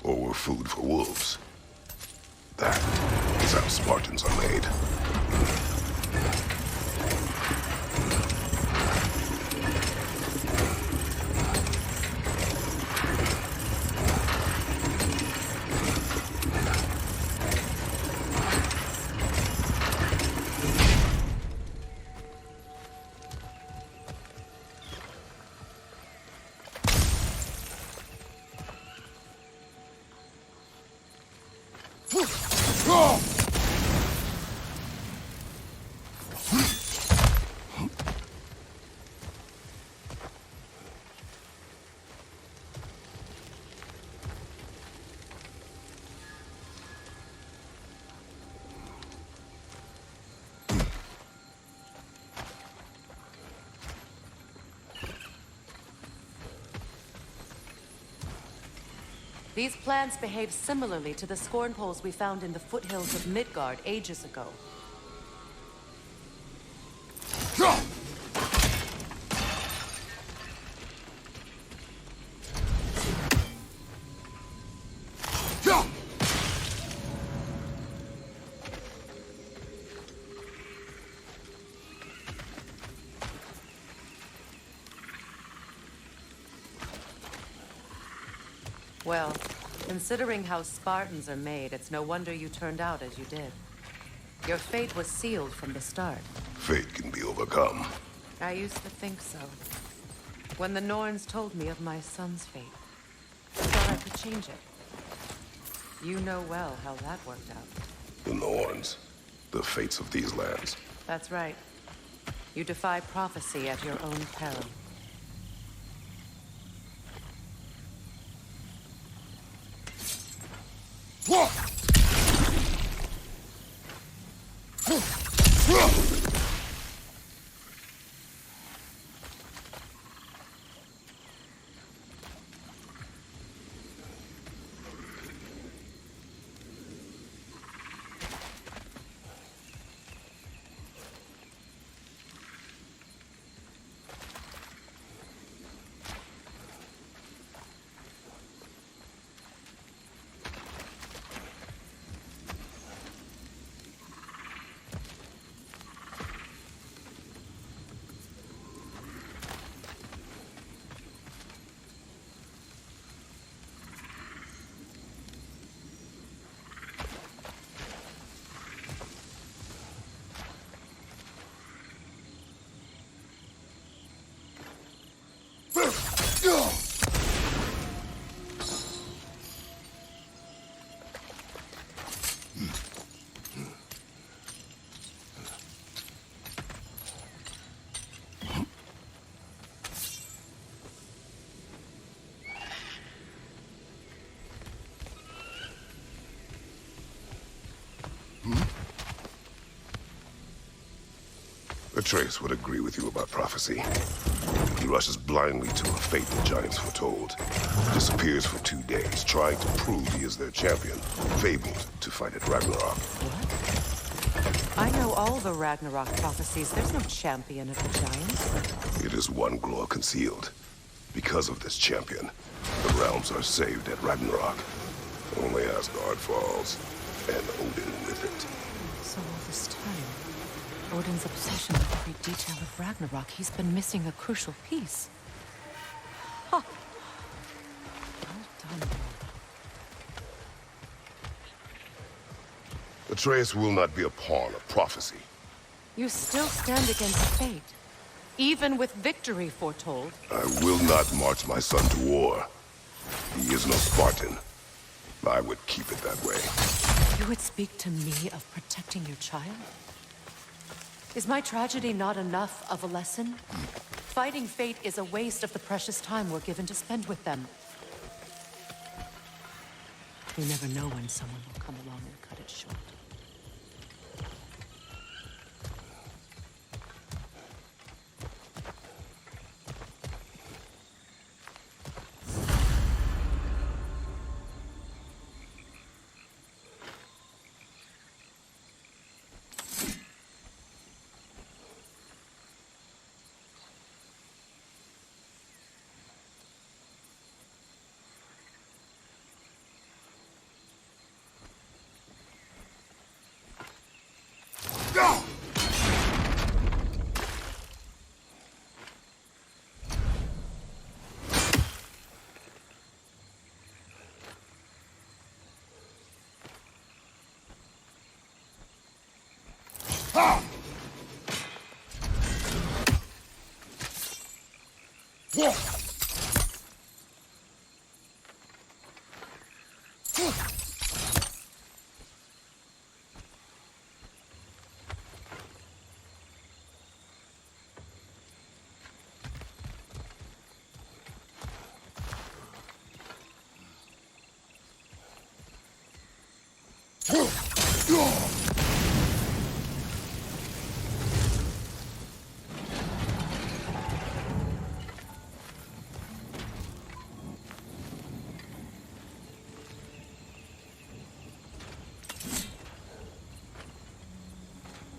or were food for wolves. That is how Spartans are made. These plants behave similarly to the scorn poles we found in the foothills of Midgard ages ago. Well, considering how Spartans are made, it's no wonder you turned out as you did. Your fate was sealed from the start. Fate can be overcome. I used to think so. When the Norns told me of my son's fate, I thought I could change it. You know well how that worked out. The Norns. The fates of these lands. That's right. You defy prophecy at your own peril. اتreus would agree with you about prophecy. He rushes blindly to a fate the giants foretold. Disappears for 2 days, trying to prove he is their champion, fabled to fight at Ragnarok. What? I know all the Ragnarok prophecies. There's no champion of the giants. It is one glow concealed. Because of this champion, the realms are saved at Ragnarok. Only Asgard falls, and Odin with it. So all this time, Odin's obsession with every detail of Ragnarok, he's been missing a crucial piece. Huh. Well done. اتreus will not be a pawn of prophecy. You still stand against fate, even with victory foretold. I will not march my son to war. He is no Spartan. I would keep it that way. You would speak to me of protecting your child? Is my tragedy not enough of a lesson? Fighting fate is a waste of the precious time we're given to spend with them. You never know when someone will come along and cut it short.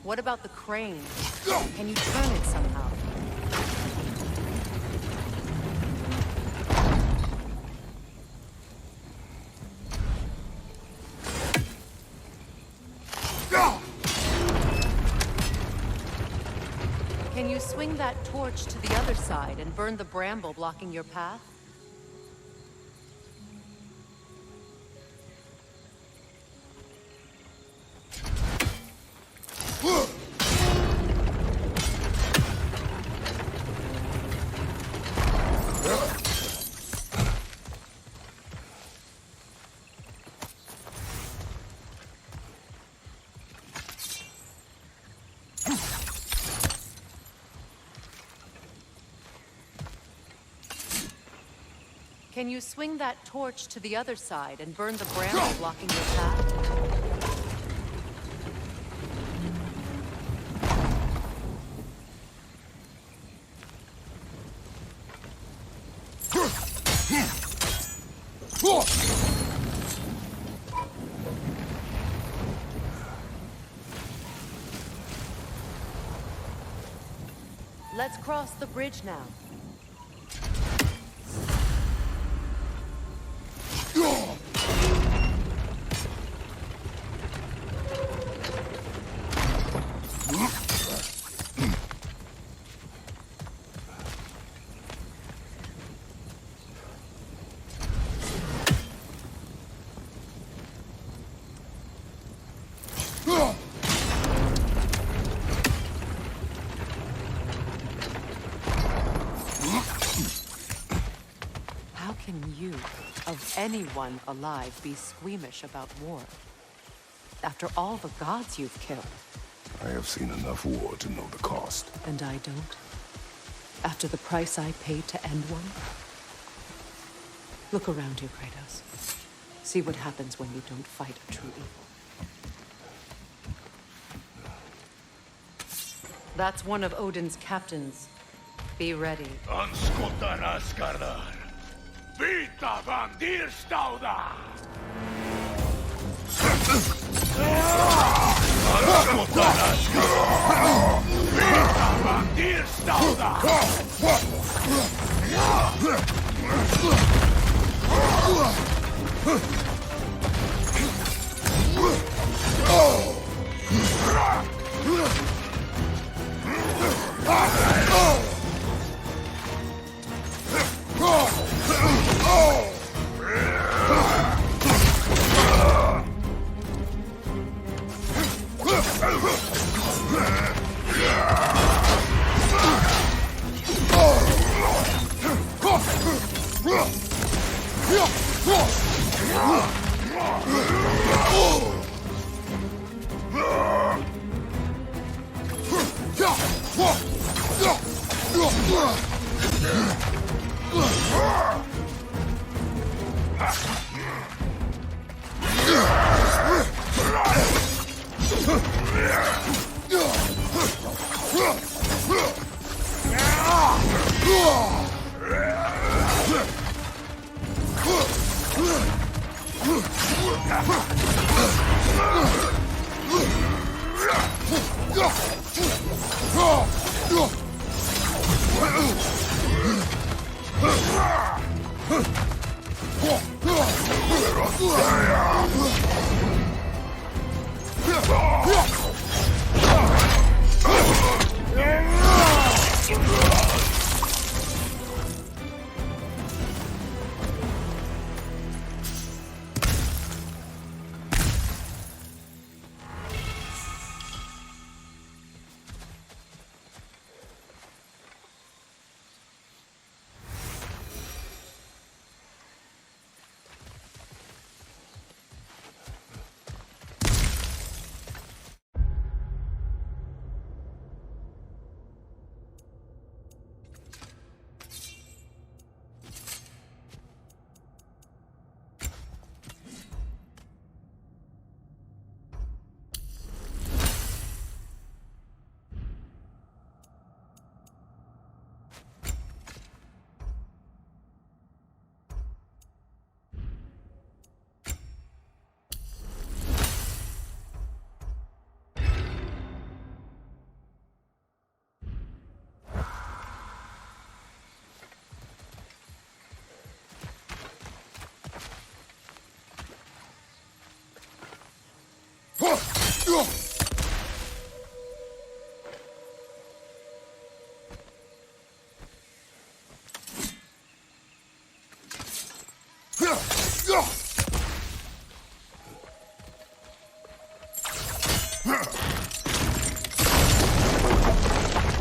What about the crane? Can you turn it somehow? Can you swing that torch to the other side and burn the bramble blocking your path? Can you swing that torch to the other side and burn the bramble blocking your path? Let's cross the bridge now. You, of anyone alive, be squeamish about war? After all the gods you've killed. I have seen enough war to know the cost. And I don't? After the price I paid to end one? Look around you, Kratos. See what happens when you don't fight a true evil. That's one of Odin's captains. Be ready. Vita van Dierstauda! Vita van Dierstauda!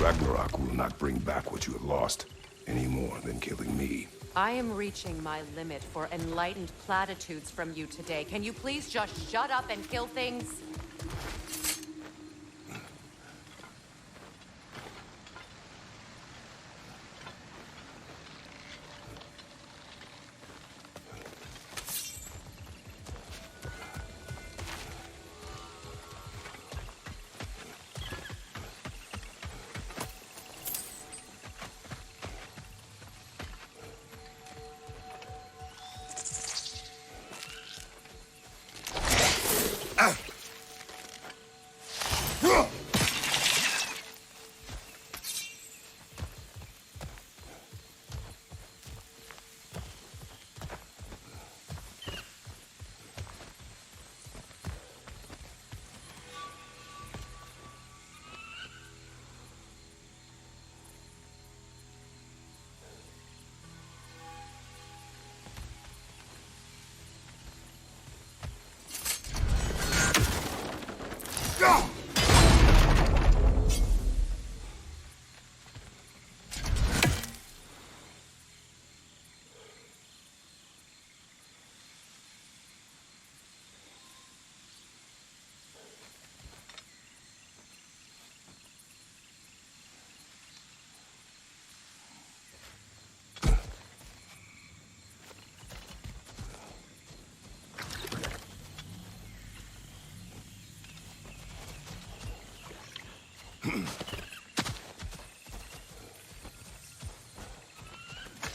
Ragnarok will not bring back what you have lost, any more than killing me. I am reaching my limit for enlightened platitudes from you today. Can you please just shut up and kill things?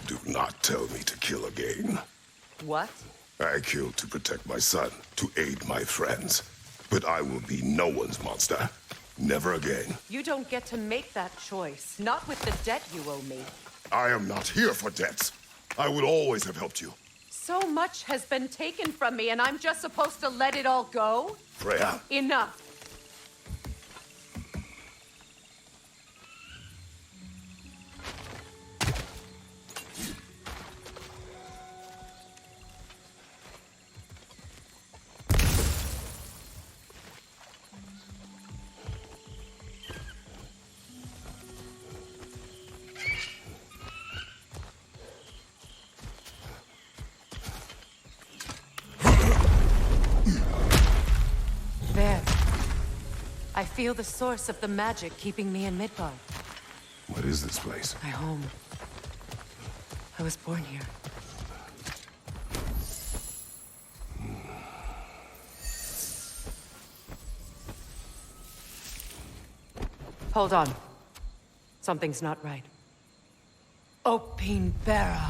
Do not tell me to kill again. What? I killed to protect my son, to aid my friends. But I will be no one's monster. Never again. You don't get to make that choice. Not with the debt you owe me. I am not here for debts. I would always have helped you. So much has been taken from me, and I'm just supposed to let it all go? Freya. Enough. I feel the source of the magic keeping me in Midgard. What is this place? My home. I was born here. Hold on. Something's not right. Opinbera.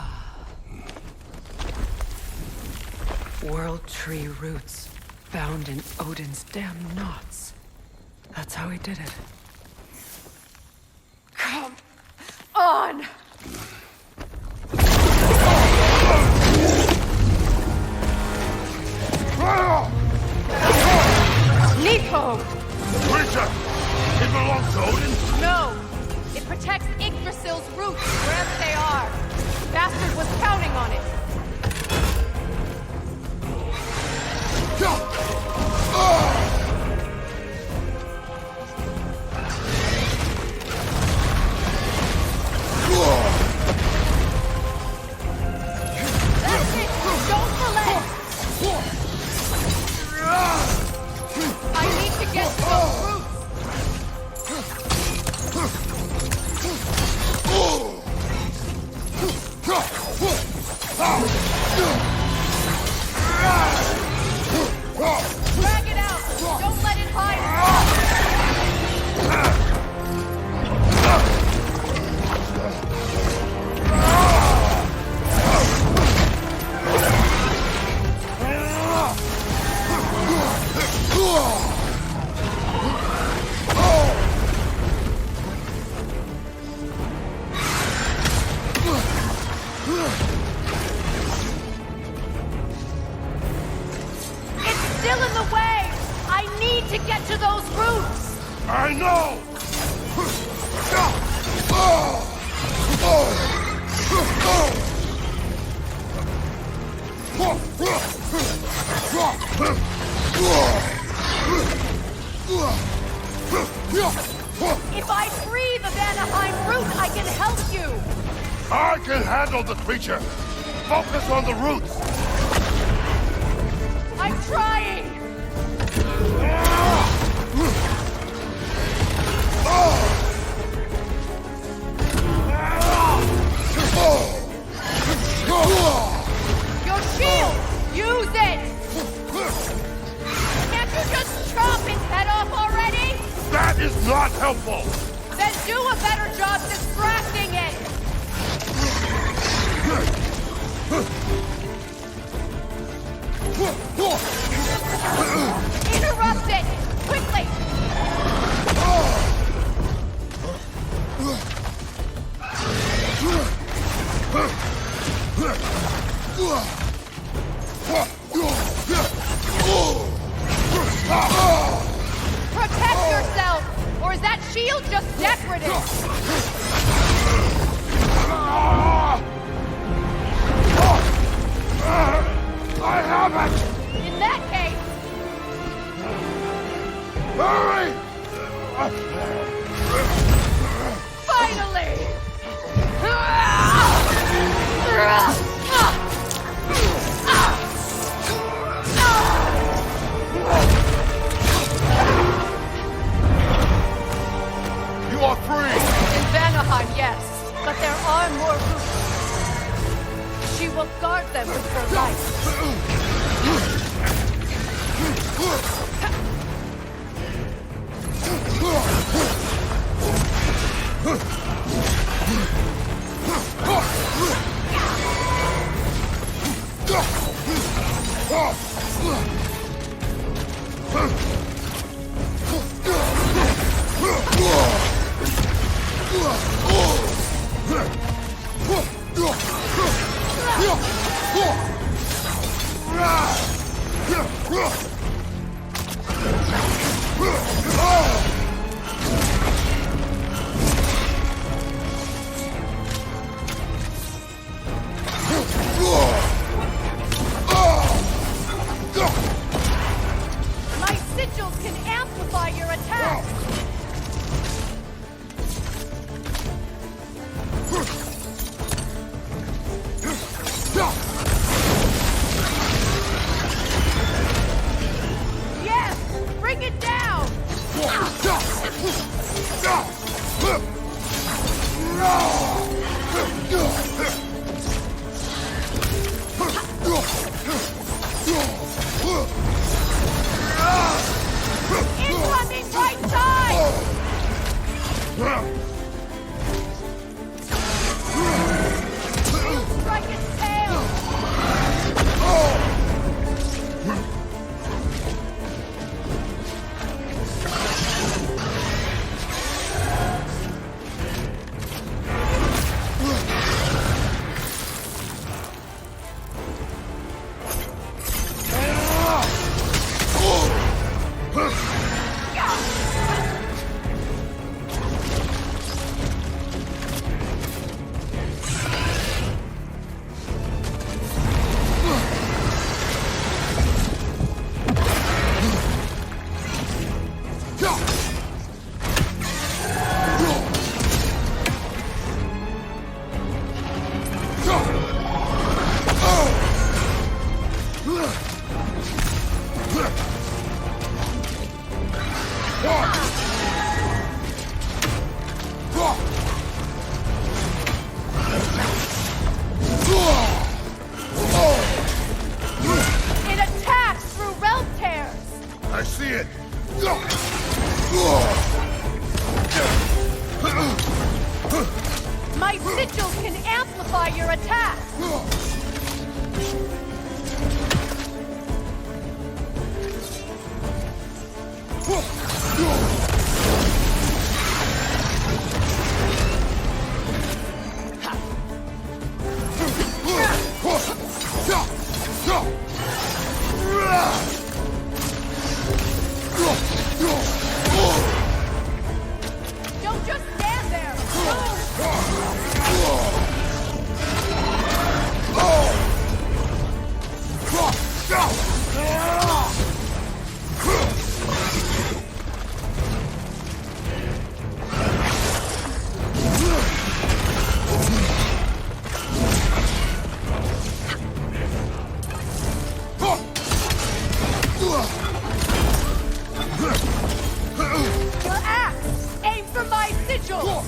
World tree roots bound in Odin's damn knots. That's how he did it. Come on! Nidhogg! Creature! It belongs to Odin? No! It protects Yggdrasil's roots wherever they are. Bastard was counting on it. That's it! Don't relent! I need to get to those roots! Drag it out! Don't let it hide! It's still in the way! I need to get to those roots! I know! If I free the Vanaheim root, I can help you! I can handle the creature! Focus on the roots! I'm trying! Your shield! Use it! Can't you just chop its head off already? That is not helpful! Then do a better job distracting it! Interrupt it! Quickly! Protect yourself! Or is that shield just decorative? I have it! In that case... Hurry! Finally! You are free! In Vanaheim, yes. But there are more roots. She will guard them with her life. My sigils can amplify your attack. Yes! Bring it down! Incoming right side! Strike its tail! It attacks through realm tears! I see it! My sigils can amplify your attack! Your axe! Aim for my sigil!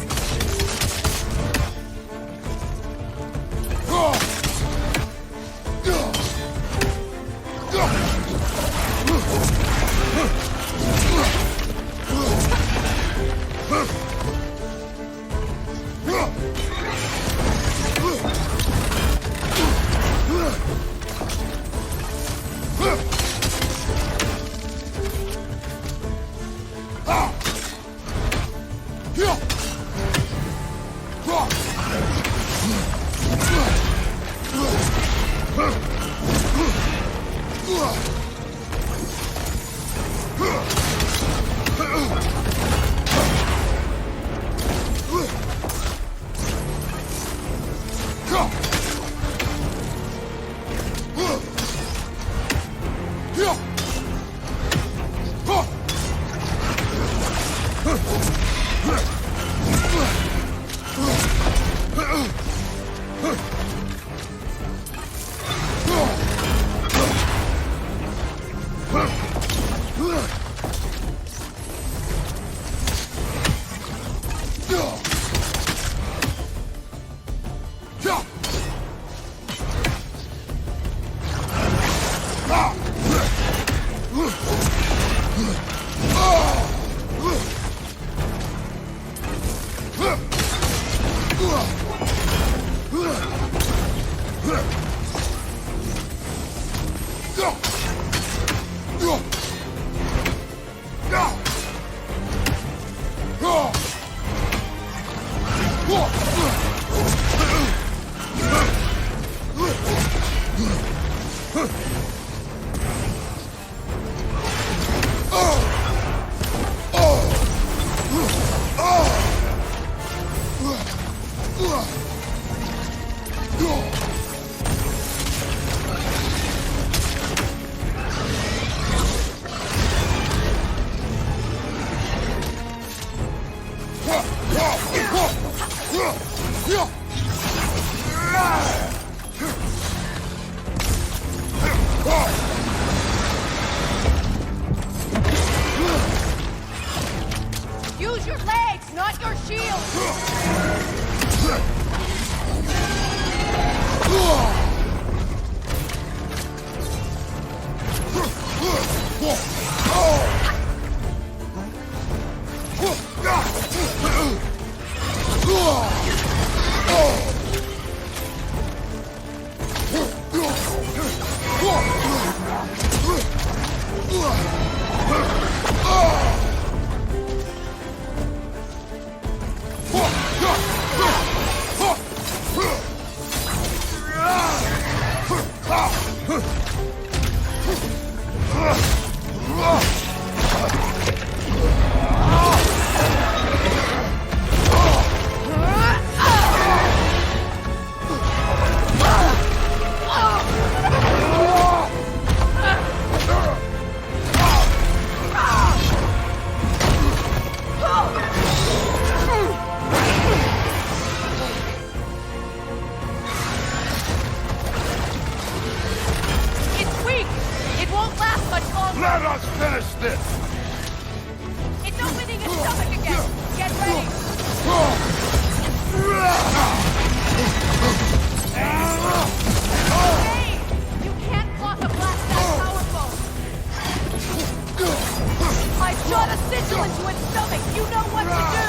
Use your legs, not your shield! Let us finish this! It's opening its stomach again! Get ready! Hey! You can't block a blast that powerful! I shot a sigil into its stomach! You know what to do!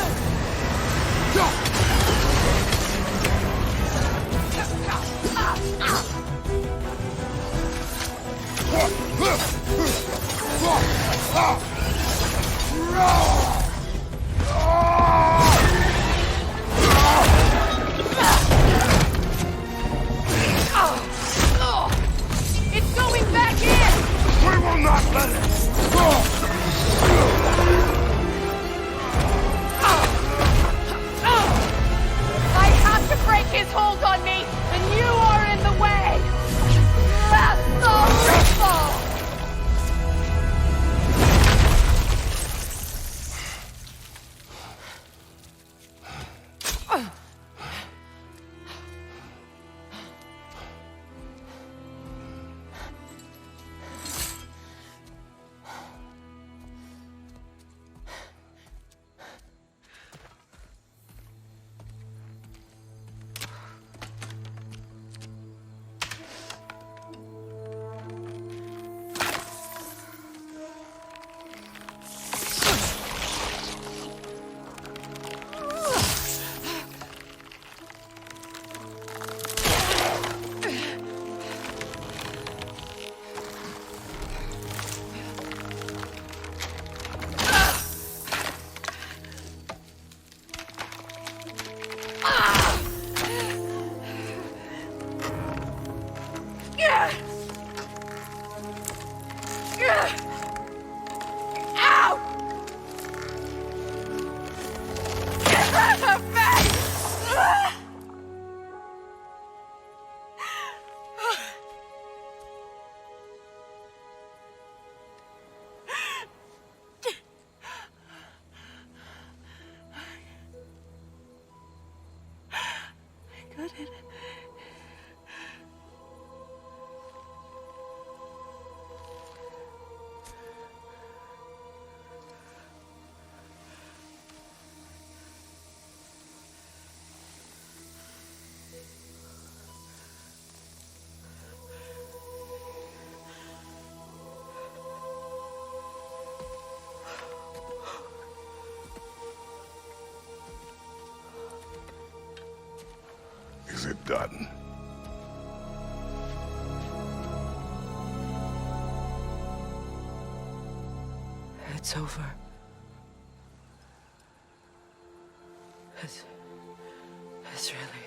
It's going back in! We will not let it! I have to break his hold on me, and you are in the way! That's so useful! Done. It's over. It's really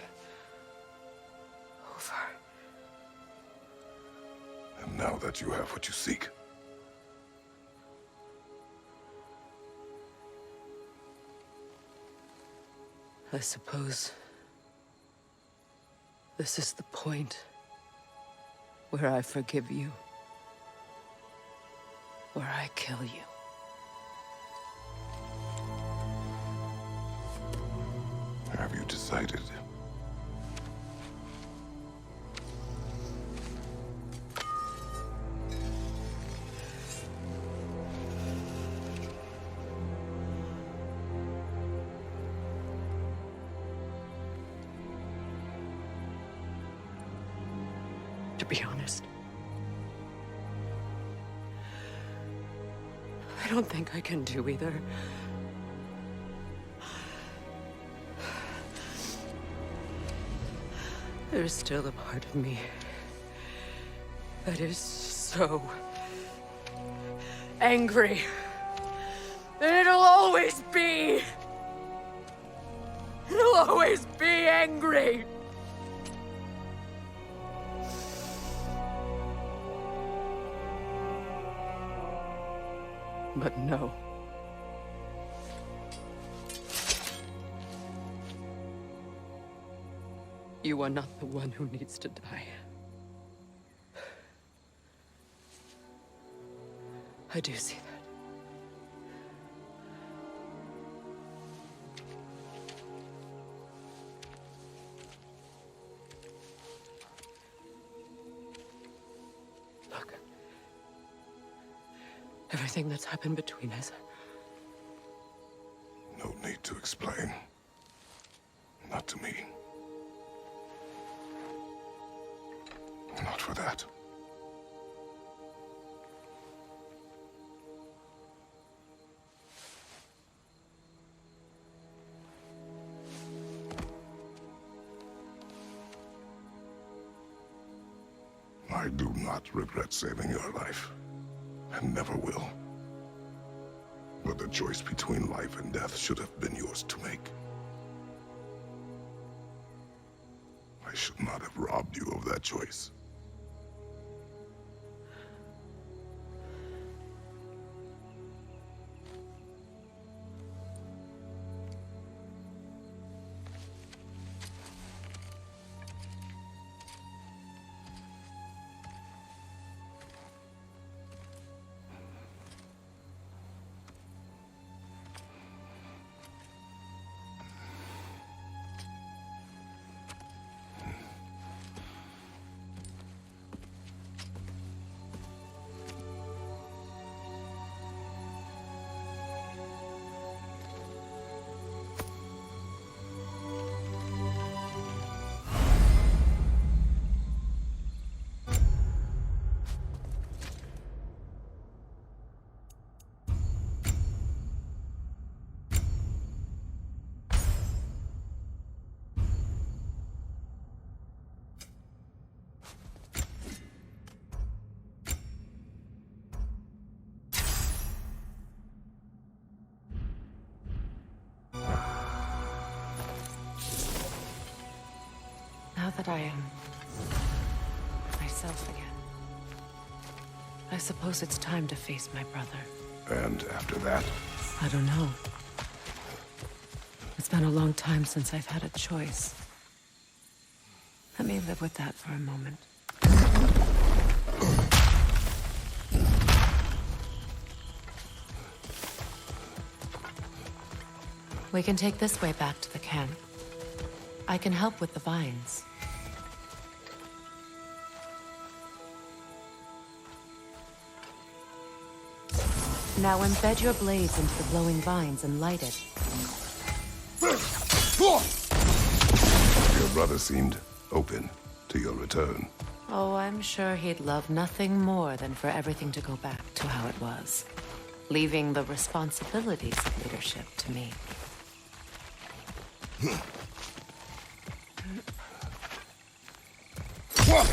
over. And now that you have what you seek, I suppose this is the point where I forgive you, where I kill you. have you decided? To be honest, I don't think I can do either. There's still a part of me that is so angry. And it'll always be. It'll always be angry. But no. You are not the one who needs to die. I do see that. Look. Everything that's happened between us. No need to explain. Not to me. Not for that. I do not regret saving your life, and never will. But the choice between life and death should have been yours to make. I should not have robbed you of that choice. Now that I am myself again, I suppose it's time to face my brother. And after that? I don't know. It's been a long time since I've had a choice. Let me live with that for a moment. We can take this way back to the camp. I can help with the vines. Now embed your blades into the glowing vines and light it. Your brother seemed open to your return. Oh, I'm sure he'd love nothing more than for everything to go back to how it was, leaving the responsibilities of leadership to me. Strike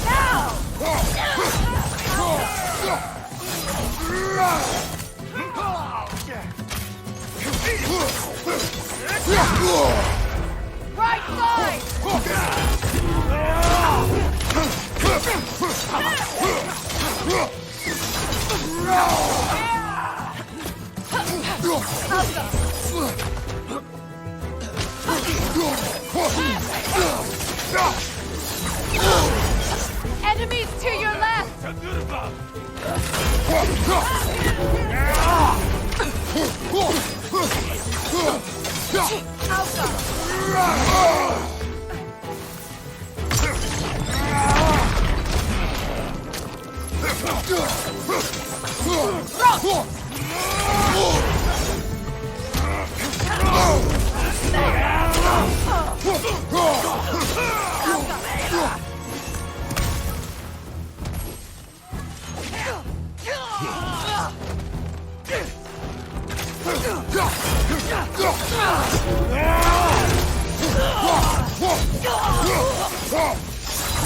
now! Right side! Enemies to your left!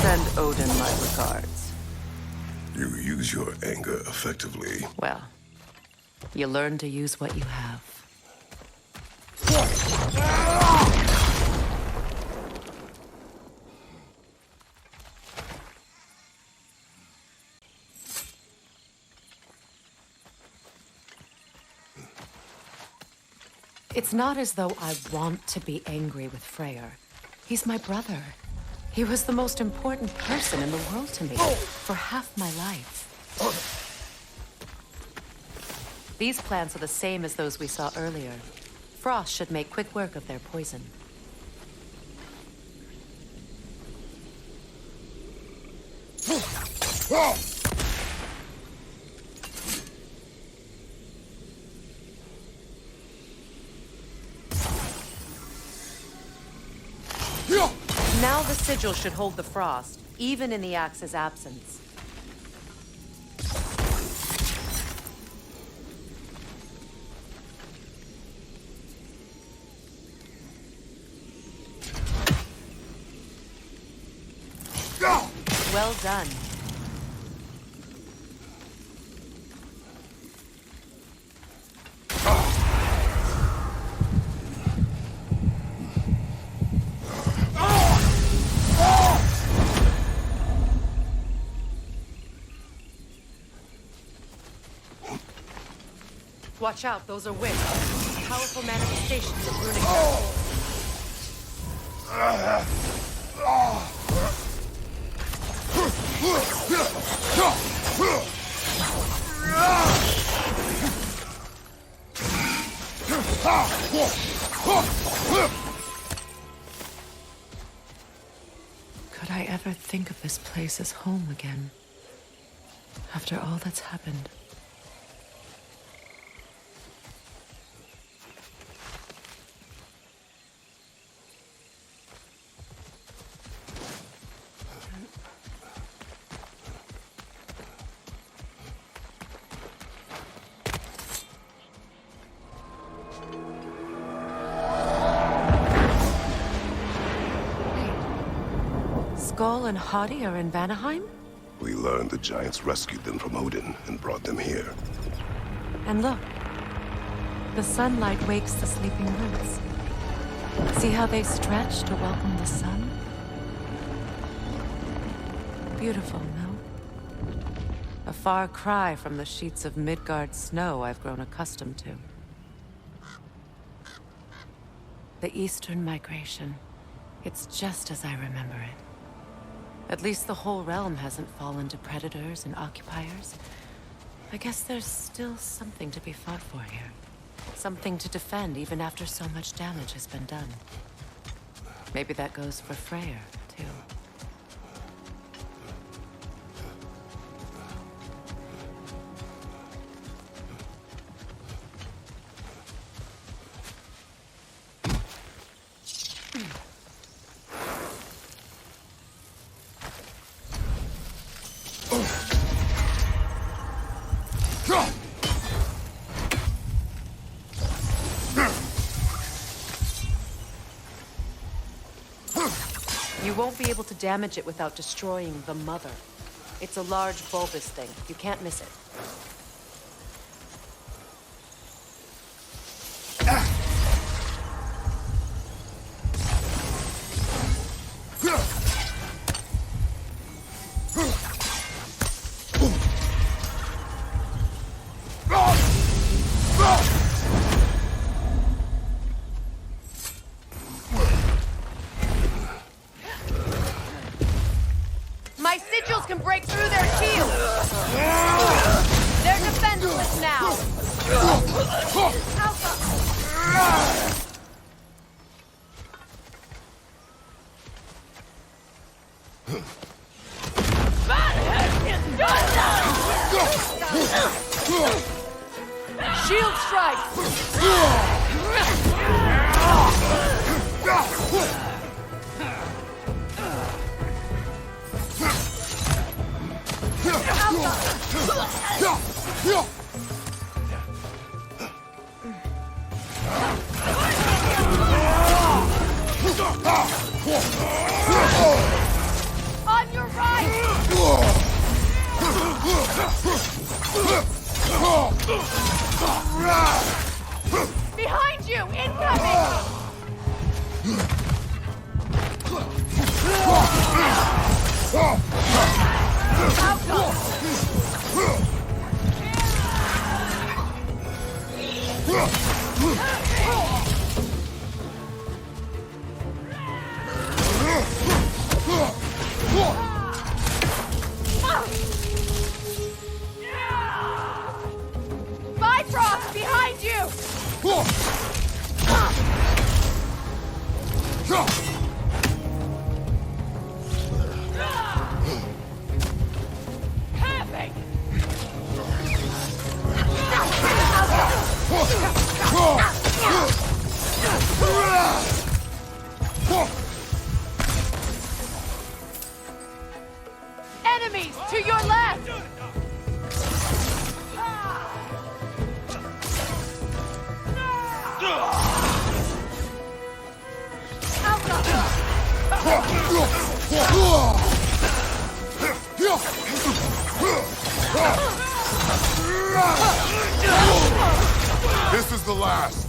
Send Odin my regards. You use your anger effectively. Well, you learn to use what you have. It's not as though I want to be angry with Freyr. He's my brother. He was the most important person in the world to me for half my life. These plants are the same as those we saw earlier. Frost should make quick work of their poison. Now the sigil should hold the frost, even in the axe's absence. Well done. Watch out, those are winds. Powerful manifestations of runic power. Could I ever think of this place as home again? After all that's happened. Skull and Hadi are in Vanaheim? We learned the giants rescued them from Odin and brought them here. And look, the sunlight wakes the sleeping roots. See how they stretch to welcome the sun? Beautiful, no? A far cry from the sheets of Midgard snow I've grown accustomed to. The Eastern migration. It's just as I remember it. At least the whole realm hasn't fallen to predators and occupiers. I guess there's still something to be fought for here. Something to defend even after so much damage has been done. Maybe that goes for Freyr, too. You won't be able to damage it without destroying the mother. It's a large bulbous thing. You can't miss it. My sigils can break through their shields! They're defenseless now! Shield strike! On your right! Behind you! Incoming! Bifrost, behind you! Perfect! Enemies to your left! This is the last.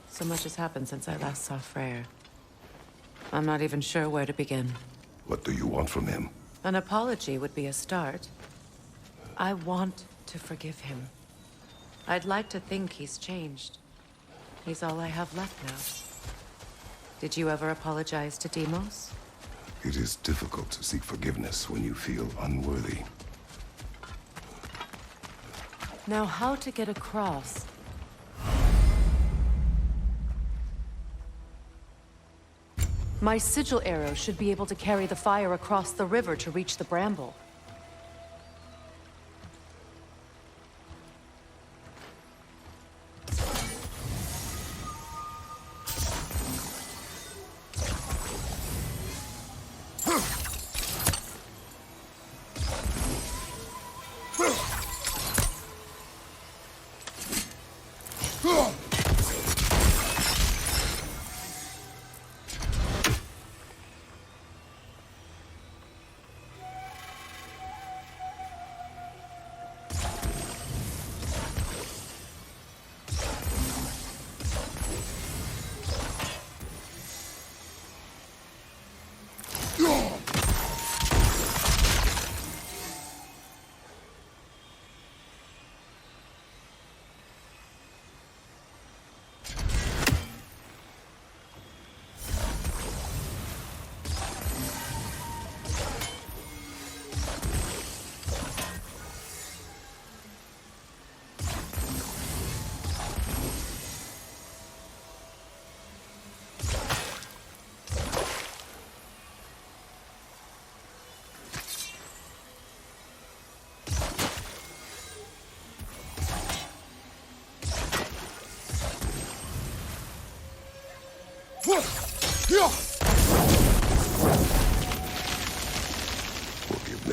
So much has happened since I last saw Freyr. I'm not even sure where to begin. What do you want from him? An apology would be a start. I want to forgive him. I'd like to think he's changed. He's all I have left now. Did you ever apologize to Deimos? It is difficult to seek forgiveness when you feel unworthy. Now, how to get across? My sigil arrow should be able to carry the fire across the river to reach the bramble.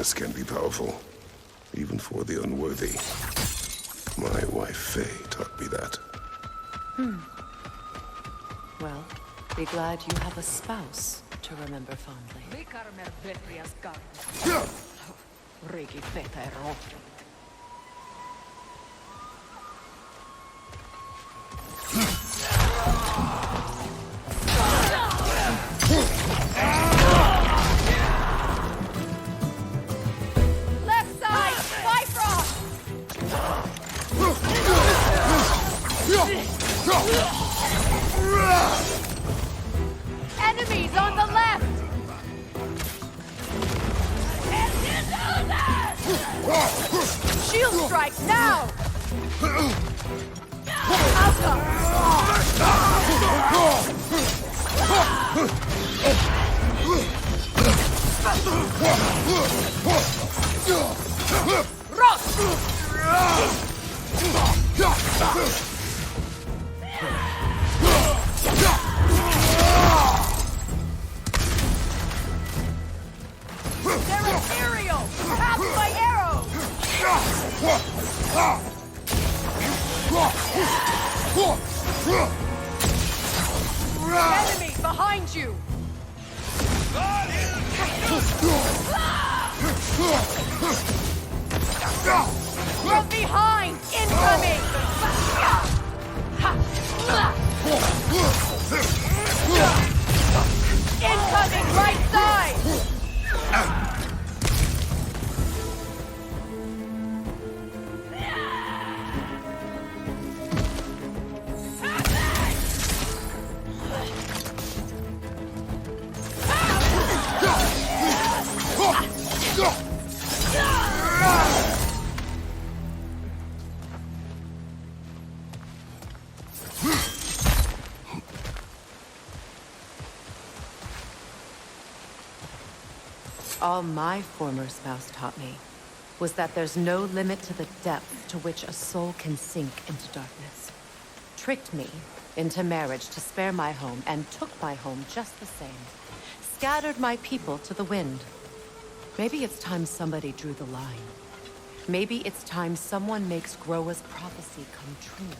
weakness can be powerful, even for the unworthy. My wife Faye taught me that. Well, be glad you have a spouse to remember fondly. Left side! Bifrost! Enemies on the left! Shield strike now! They're ethereal! Half my arrows! Enemy behind you! From behind! Incoming! Incoming right side! All my former spouse taught me was that there's no limit to the depth to which a soul can sink into darkness. Tricked me into marriage to spare my home and took my home just the same. Scattered my people to the wind. Maybe it's time somebody drew the line. Maybe it's time someone makes Groa's prophecy come true.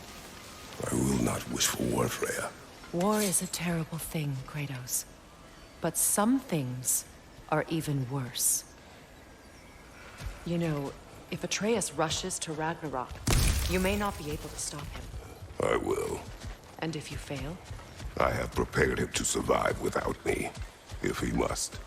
I will not wish for war, Freya. War is a terrible thing, Kratos. But some things are even worse. You know, if Atreus rushes to Ragnarok, you may not be able to stop him. I will. And if you fail? I have prepared him to survive without me, if he must.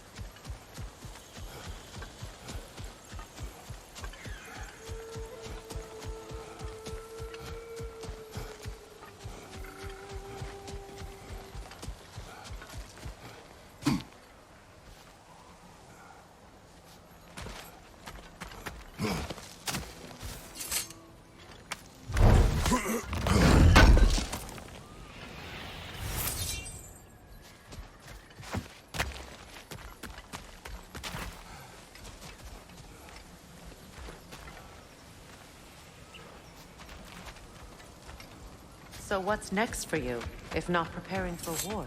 So what's next for you, if not preparing for war?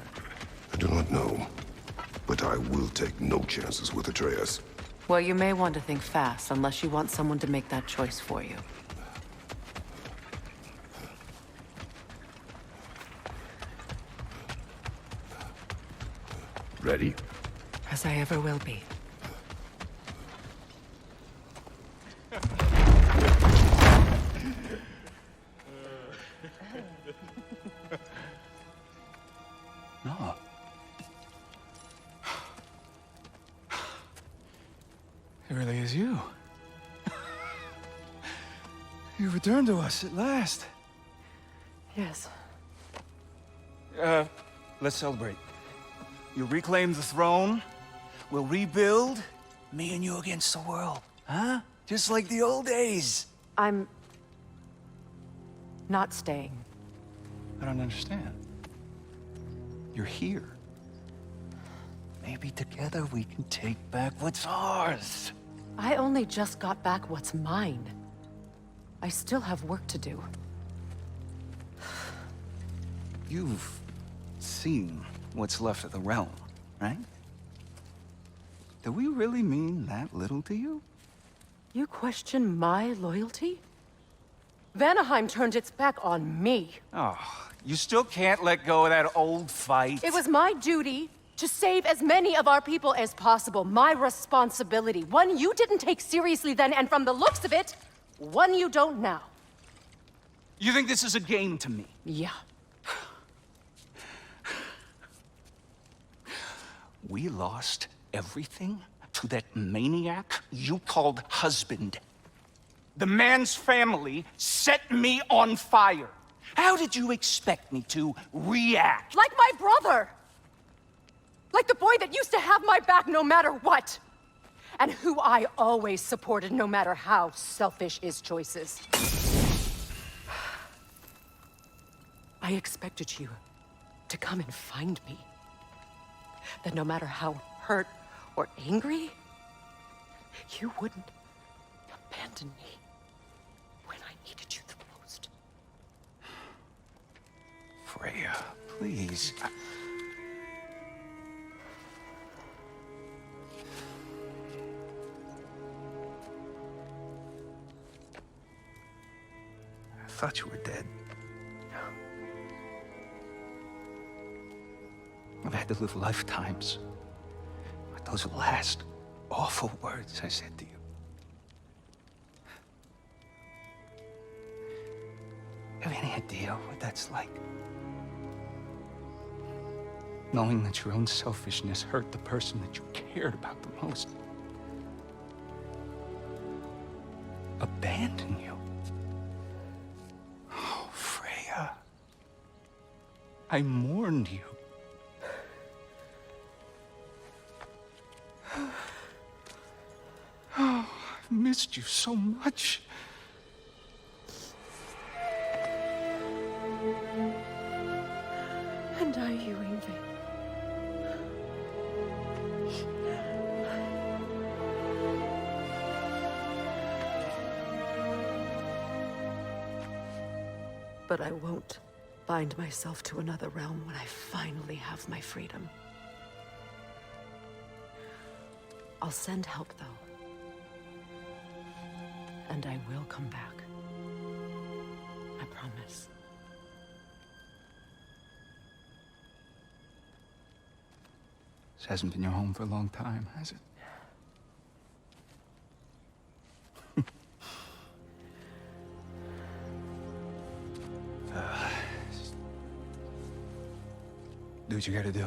I do not know, but I will take no chances with Atreus. Well, you may want to think fast, unless you want someone to make that choice for you. Ready? As I ever will be. No. It really is you. You returned to us at last. Yes. Let's celebrate. You reclaim the throne. We'll rebuild. Me and you against the world. Huh? Just like the old days. I'm not staying. I don't understand. You're here. Maybe together we can take back what's ours. I only just got back what's mine. I still have work to do. You've seen what's left of the realm, right? Do we really mean that little to you? You question my loyalty? Vanaheim turned its back on me. Oh, you still can't let go of that old fight? It was my duty to save as many of our people as possible. My responsibility. One you didn't take seriously then, and from the looks of it, one you don't now. You think this is a game to me? Yeah. We lost everything to that maniac you called husband. The man's family set me on fire. How did you expect me to react? Like my brother! Like the boy that used to have my back no matter what! And who I always supported no matter how selfish his choices. I expected you to come and find me. That no matter how hurt or angry, you wouldn't abandon me when I needed you the most. Freya, please. I thought you were dead. I've had to live lifetimes with those last awful words I said to you. Have any idea what that's like? Knowing that your own selfishness hurt the person that you cared about the most. Abandon you. Oh, Freya. I mourned you. Oh, I've missed you so much. And are you, Yngvi? But I won't bind myself to another realm when I finally have my freedom. I'll send help, though. And I will come back. I promise. This hasn't been your home for a long time, has it? Do what you gotta do.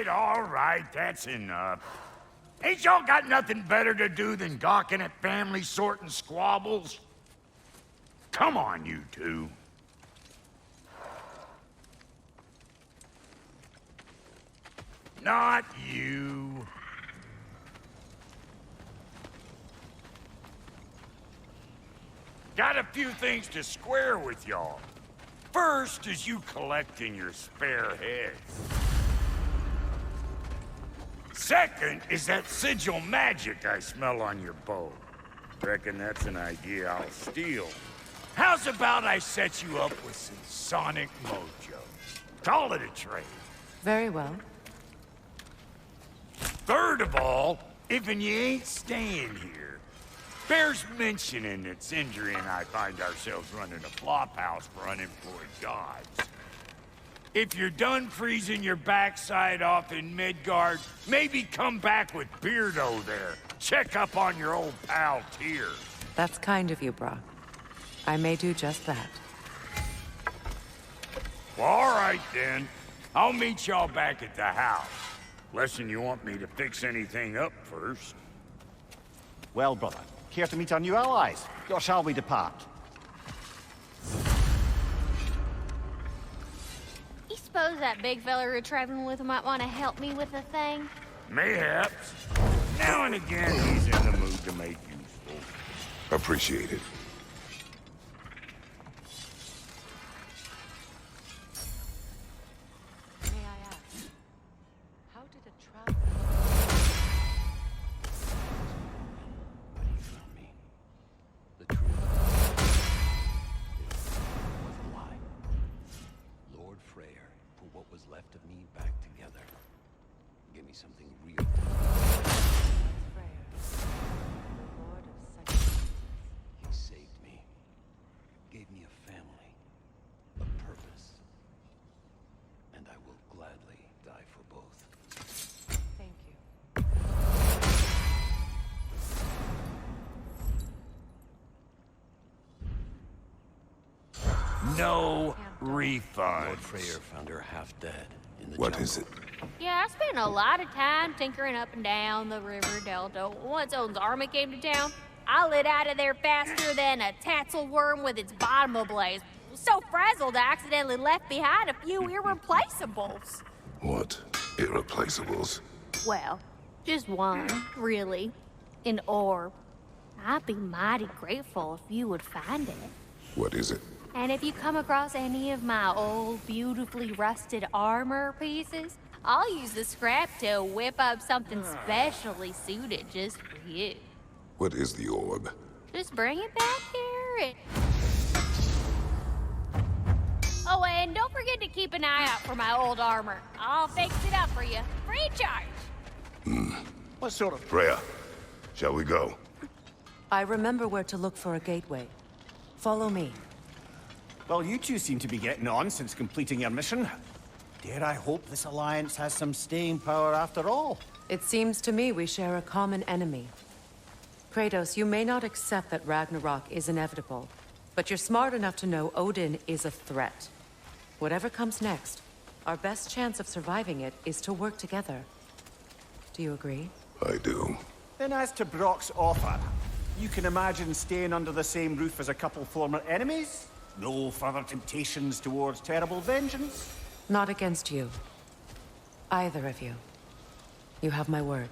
All right, that's enough. Ain't y'all got nothing better to do than gawking at family sorting squabbles? Come on, you two. Not you. Got a few things to square with y'all. First is you collecting your spare heads. Second is that sigil magic I smell on your bow. Reckon that's an idea I'll steal. How's about I set you up with some sonic mojo? Call it a trade. Very well. Third of all, if you ain't staying here, bears mentioning that Sindri and I find ourselves running a flop house for unemployed gods. If you're done freezing your backside off in Midgard, maybe come back with Beardo there. Check up on your old pal Tyr. That's kind of you, Brock. I may do just that. Well, all right then. I'll meet y'all back at the house. Less'n you want me to fix anything up first. Well, brother, care to meet our new allies? Or shall we depart? You suppose that big fella we're traveling with might want to help me with a thing? Mayhaps. Now and again, he's in the mood to make useful. Appreciate it. May I ask, how did a traveler... But he found me. The truth was a lie. Lord Freyr put what was left of me back together. me something real. He saved me. Gave me a family. A purpose. And I will gladly die for both. Thank you. No Lord refunds. Freyr found her half dead in the What jungle. is it? Yeah, I spent a lot of time tinkering up and down the river delta. Once Odin's army came to town, I lit out of there faster than a tassel worm with its bottom ablaze. So frazzled, I accidentally left behind a few irreplaceables. What? Irreplaceables? Well, just one, really. An orb. I'd be mighty grateful if you would find it. What is it? And if you come across any of my old, beautifully rusted armor pieces, I'll use the scrap to whip up something specially suited just for you. What is the orb? Just bring it back here. Oh, and don't forget to keep an eye out for my old armor. I'll fix it up for you. Free of charge. What sort of... Freya, shall we go? I remember where to look for a gateway. Follow me. Well, you two seem to be getting on since completing your mission. Dare I hope this alliance has some staying power after all? It seems to me we share a common enemy. Kratos, you may not accept that Ragnarok is inevitable, but you're smart enough to know Odin is a threat. Whatever comes next, our best chance of surviving it is to work together. Do you agree? I do. Then as to Brock's offer, you can imagine staying under the same roof as a couple former enemies? No further temptations towards terrible vengeance? Not against you. Either of you. You have my word.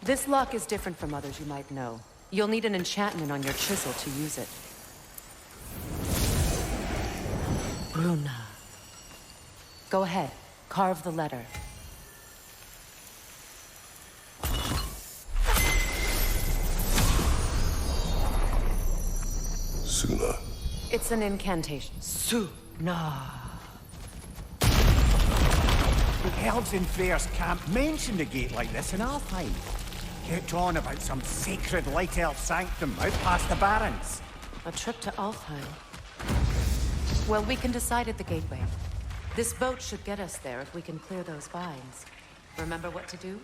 This lock is different from others you might know. You'll need an enchantment on your chisel to use it. Bruna. Go ahead. Carve the letter. Suna. It's an incantation. Suna. The elves in Freyr's camp mentioned a gate like this in Alfheim. Kept on about some sacred light elf sanctum out past the barrens. A trip to Alfheim. Well, we can decide at the gateway. This boat should get us there if we can clear those vines. Remember what to do?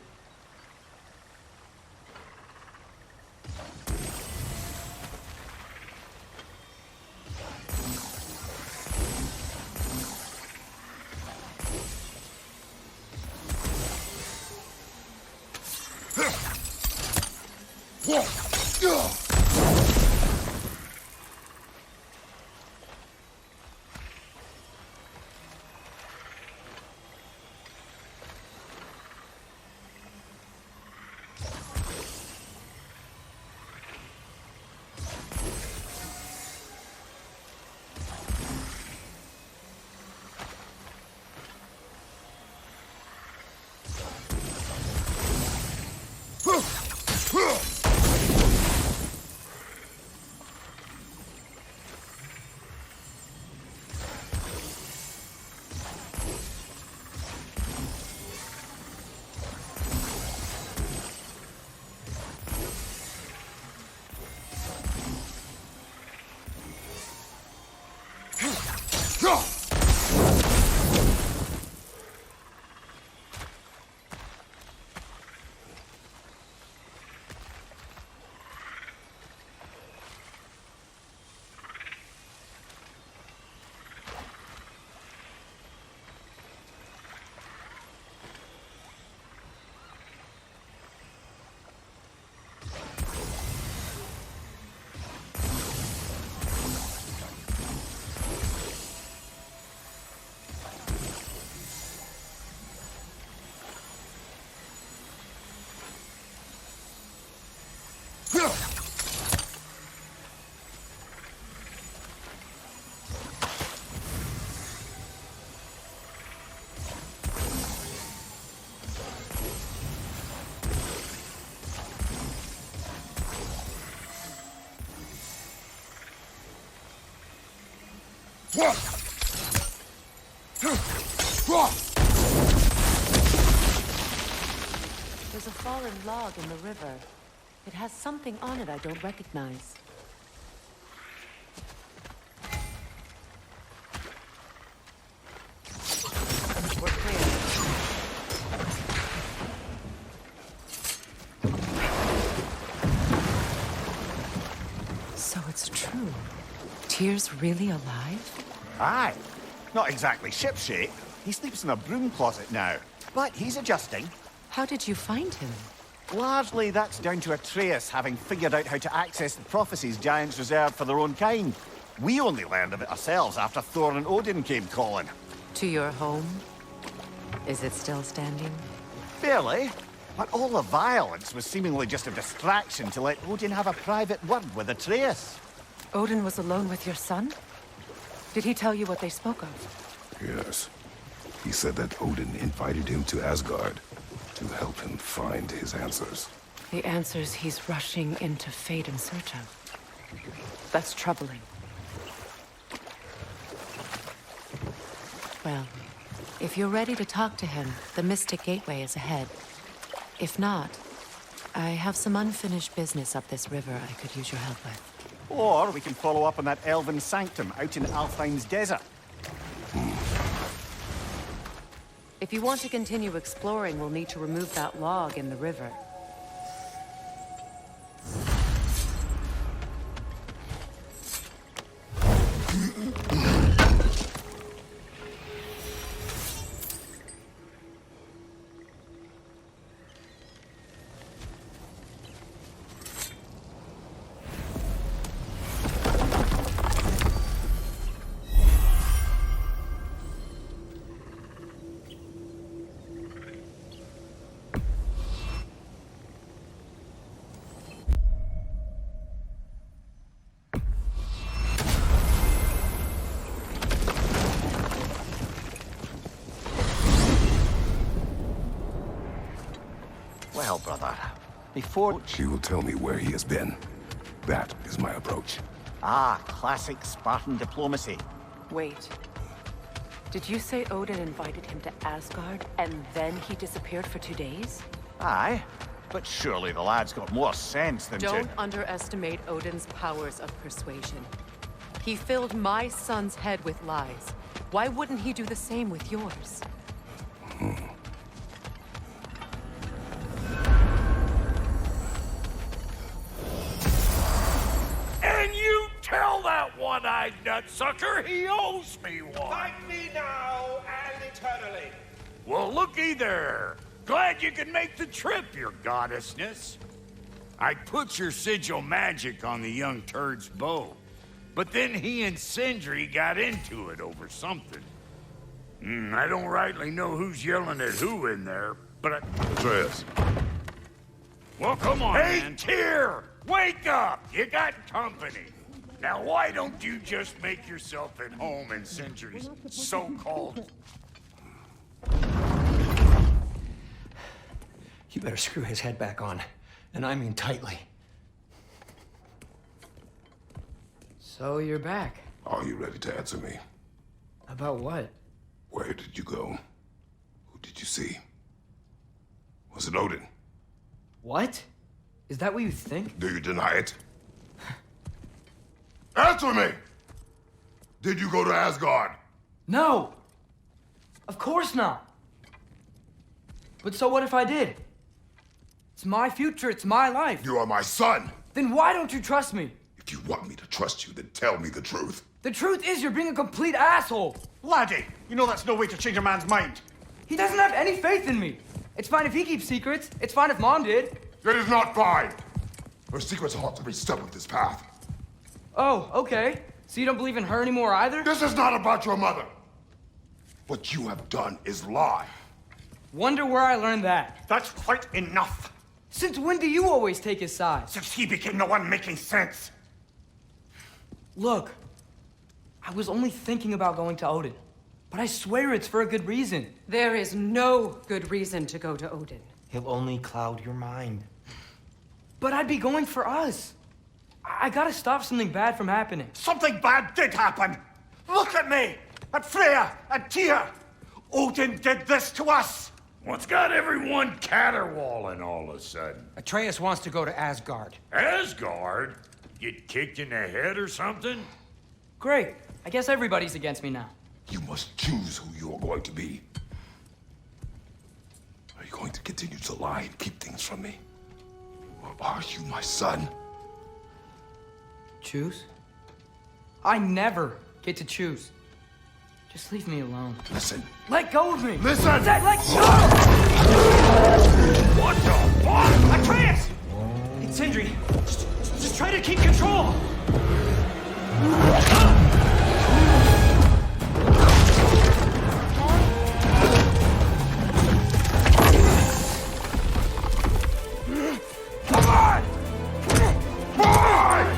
There's a fallen log in the river. It has something on it I don't recognize. We're clear. So it's true. Tyr's really alive? Aye. Not exactly shipshape. He sleeps in a broom closet now. But he's adjusting. How did you find him? Largely, that's down to Atreus having figured out how to access the prophecies giants reserved for their own kind. We only learned of it ourselves after Thor and Odin came calling. To your home? Is it still standing? Fairly. But all the violence was seemingly just a distraction to let Odin have a private word with Atreus. Odin was alone with your son? Did he tell you what they spoke of? Yes. He said that Odin invited him to Asgard to help him find his answers. The answers he's rushing into fate in search of. That's troubling. Well, if you're ready to talk to him, the Mystic Gateway is ahead. If not, I have some unfinished business up this river I could use your help with. Or we can follow up on that elven sanctum out in Alfheim's desert. If you want to continue exploring, we'll need to remove that log in the river. Well, brother, before... She will tell me where he has been. That is my approach. Ah, classic Spartan diplomacy. Wait. Did you say Odin invited him to Asgard, and then he disappeared for 2 days? Aye, but surely the lad's got more sense than Don't underestimate Odin's powers of persuasion. He filled my son's head with lies. Why wouldn't he do the same with yours? And you tell that one-eyed nutsucker he owes me one. Fight me now and eternally. Well, looky there. Glad you could make the trip, your goddessness. I put your sigil magic on the young turd's bow, but then he and Sindri got into it over something. I don't rightly know who's yelling at who in there, but Atreus. Well, come on, Hey, Tyr! Wake up! You got company. Now, why don't you just make yourself at home in Sindri's so-called... You better screw his head back on, and I mean tightly. So you're back. Are you ready to answer me? About what? Where did you go? Who did you see? Was it Odin? What? Is that what you think? Do you deny it? Answer me! Did you go to Asgard? No! Of course not! But so what if I did? It's my future, it's my life. You are my son! Then why don't you trust me? If you want me to trust you, then tell me the truth. The truth is you're being a complete asshole! Laddie, you know that's no way to change a man's mind. He doesn't have any faith in me. It's fine if he keeps secrets. It's fine if Mom did. It is not fine! Her secrets haunt every step of this path. Oh, okay. So you don't believe in her anymore either? This is not about your mother! What you have done is lie. Wonder where I learned that. That's quite enough. Since when do you always take his side? Since he became the one making sense. Look, I was only thinking about going to Odin. But I swear it's for a good reason. There is no good reason to go to Odin. He'll only cloud your mind. But I'd be going for us. I gotta stop something bad from happening. Something bad did happen. Look at me! And Freya! And Tyr! Odin did this to us! What's got everyone caterwauling all of a sudden? Atreus wants to go to Asgard. Asgard? Get kicked in the head or something? Great. I guess everybody's against me now. You must choose who you are going to be. Are you going to continue to lie and keep things from me? Or are you my son? Choose? I never get to choose. Just leave me alone. Listen. Let go of me! Listen! Let go! What the fuck? Atreus! It's Sindri. Just try to keep control! Come on! Boy!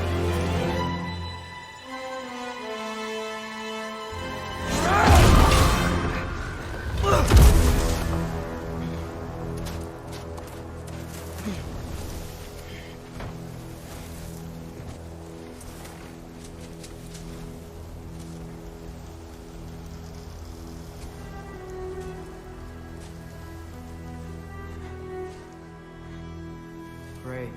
Great.